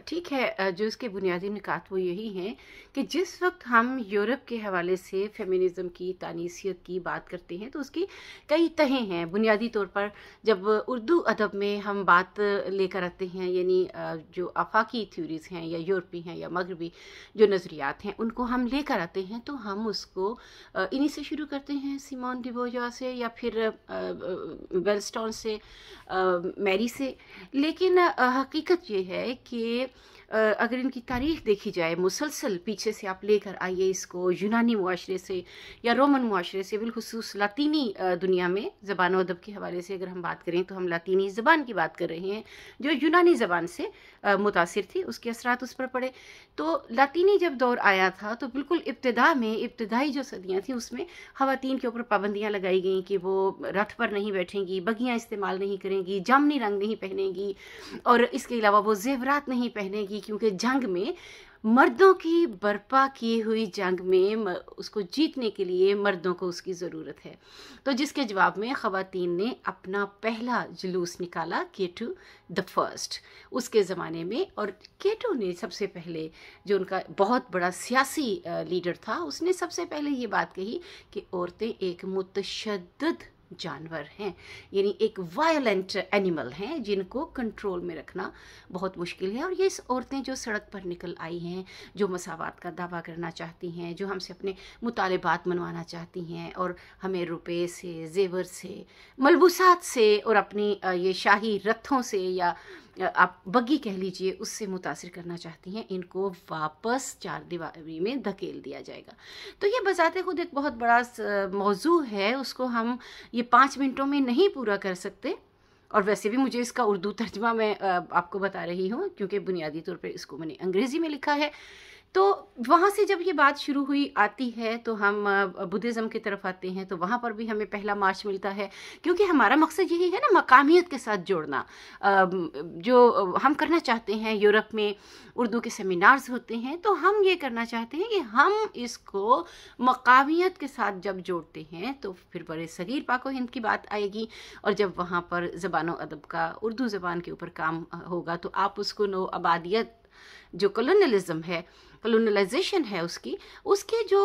ठीक है। जो इसके बुनियादी निकात वो यही हैं कि जिस वक्त हम यूरोप के हवाले से फेमिनिज़्म की, तानीसियत की बात करते हैं तो उसकी कई तहें हैं। बुनियादी तौर पर जब उर्दू अदब में हम बात लेकर आते हैं, यानी जो आफाकी थ्योरीज़ हैं या यूरोपी हैं या मगरबी जो नज़रियात हैं उनको हम लेकर आते हैं, तो हम उसको इन्हीं से शुरू करते हैं, सिमोन डी बोवॉर से या फिर वेलस्टॉन से, मैरी से। लेकिन हकीकत ये है कि अगर इनकी तारीख देखी जाए मुसलसल पीछे से आप लेकर आइए इसको यूनानी मुआशरे से या रोमन मुआशरे से, बिलखुसूस लातीनी दुनिया में ज़बान अदब के हवाले से अगर हम बात करें तो हम लातीनी ज़बान की बात कर रहे हैं जो यूनानी ज़बान से मुतासिर थी, उसके असरात उस पर पड़े। तो लातीनी जब दौर आया था तो बिल्कुल इब्तिदा में, इब्तिदाई जो सदियाँ थी उसमें ख़वातीन के ऊपर पाबंदियाँ लगाई गई कि वो रथ पर नहीं बैठेंगी, बगियाँ इस्तेमाल नहीं करेंगी, जामनी रंग नहीं पहनेंगी और इसके अलावा वो जेवरात नहीं पहनेगी, क्योंकि जंग में मर्दों की बर्पा की हुई जंग में उसको जीतने के लिए मर्दों को उसकी ज़रूरत है। तो जिसके जवाब में ख़वातीन ने अपना पहला जुलूस निकाला, केटू द फर्स्ट, उसके ज़माने में। और केटू ने सबसे पहले, जो उनका बहुत बड़ा सियासी लीडर था, उसने सबसे पहले ये बात कही कि औरतें एक मुतशद्दिद जानवर हैं, यानी एक वायलेंट एनिमल हैं जिनको कंट्रोल में रखना बहुत मुश्किल है। और ये औरतें जो सड़क पर निकल आई हैं, जो मसावात का दावा करना चाहती हैं, जो हमसे अपने मुतालिबात मनवाना चाहती हैं और हमें रुपए से, जेवर से, मलबूसात से और अपनी ये शाही रथों से या आप बग्गी कह लीजिए उससे मुतासिर करना चाहती हैं, इनको वापस चार दीवारी में धकेल दिया जाएगा। तो ये बजाते खुद एक बहुत बड़ा मौजू है, उसको हम ये 5 मिनटों में नहीं पूरा कर सकते। और वैसे भी मुझे इसका उर्दू तर्जमा मैं आपको बता रही हूँ क्योंकि बुनियादी तौर पे इसको मैंने अंग्रेज़ी में लिखा है। तो वहाँ से जब ये बात शुरू हुई आती है तो हम बुद्धिज़्म की तरफ आते हैं, तो वहाँ पर भी हमें पहला मार्च मिलता है, क्योंकि हमारा मकसद यही है ना, मकामियत के साथ जोड़ना। जो हम करना चाहते हैं, यूरोप में उर्दू के सेमिनार्स होते हैं, तो हम ये करना चाहते हैं कि हम इसको मकामियत के साथ जब जोड़ते हैं तो फिर बड़े सगीर पाको हिंद की बात आएगी। और जब वहाँ पर ज़बान अदब का उर्दू ज़बान के ऊपर काम होगा तो आप उसको नो आबादियत, जो कॉलोनियलिज्म है, कॉलोनलाइजेशन है, उसके जो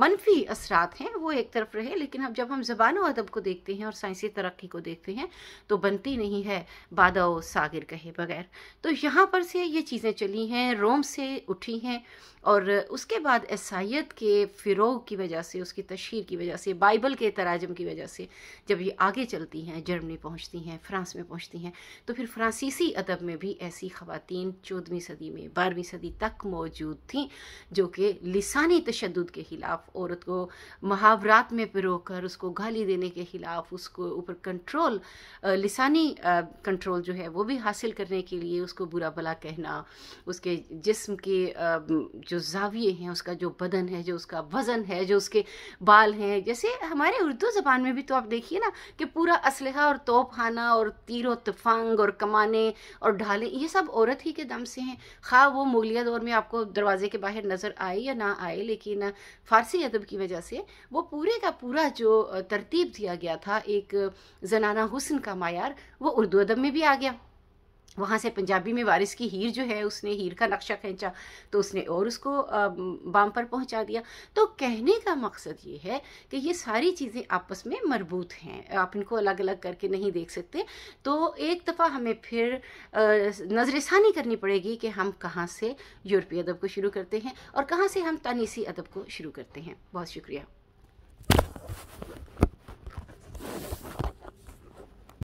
मनफी असरात हैं वो एक तरफ रहे। लेकिन अब जब हम ज़बान व अदब को देखते हैं और साइंसी तरक्की को देखते हैं तो बनती नहीं है बादा व सागिर कहे बगैर। तो यहाँ पर से ये चीज़ें चली हैं, रोम से उठी हैं और उसके बाद ईसाईयत के फ़िरोग की वजह से, उसकी तशहीर की वजह से, बाइबल के तराजम की वजह से जब ये आगे चलती हैं, जर्मनी पहुँचती हैं, फ्रांस में पहुँचती हैं, तो फिर फ्रांसीसी अदब में भी ऐसी ख़वातीन 14वीं सदी में, 12वीं सदी तक मौजूद थी जो कि लिसानी तशद्दुद के ख़िलाफ़, औरत को मुहावरात में पिरोकर उसको गाली देने के ख़िलाफ़, उसको ऊपर कंट्रोल, लिसानी कंट्रोल जो है वो भी हासिल करने के लिए उसको बुरा भला कहना, उसके जिस्म के जो जाविये हैं, उसका जो बदन है, जो उसका वज़न है, जो उसके बाल हैं। जैसे हमारे उर्दू ज़बान में भी तो आप देखिए ना कि पूरा असलहा और तोपखाना और तीर व तफंग और कमाने और ढाले, ये सब औरत ही के दम से हैं। खा वो मुगलिया दौर में आपको दरवाजे के बाहर नज़र आए या ना आए, लेकिन फ़ारसी अदब की वजह से वो पूरे का पूरा जो तरतीब दिया गया था एक ज़नाना हुस्न का मायार, वो उर्दू अदब में भी आ गया। वहाँ से पंजाबी में वारिस की हीर जो है, उसने हीर का नक्शा खींचा तो उसने और उसको बाम पर पहुँचा दिया। तो कहने का मकसद ये है कि ये सारी चीज़ें आपस में मरबूत हैं, आप इनको अलग अलग करके नहीं देख सकते। तो एक दफ़ा हमें फिर नज़रसानी करनी पड़ेगी कि हम कहाँ से यूरोपीय अदब को शुरू करते हैं और कहाँ से हम तानीसी अदब को शुरू करते हैं। बहुत शुक्रिया।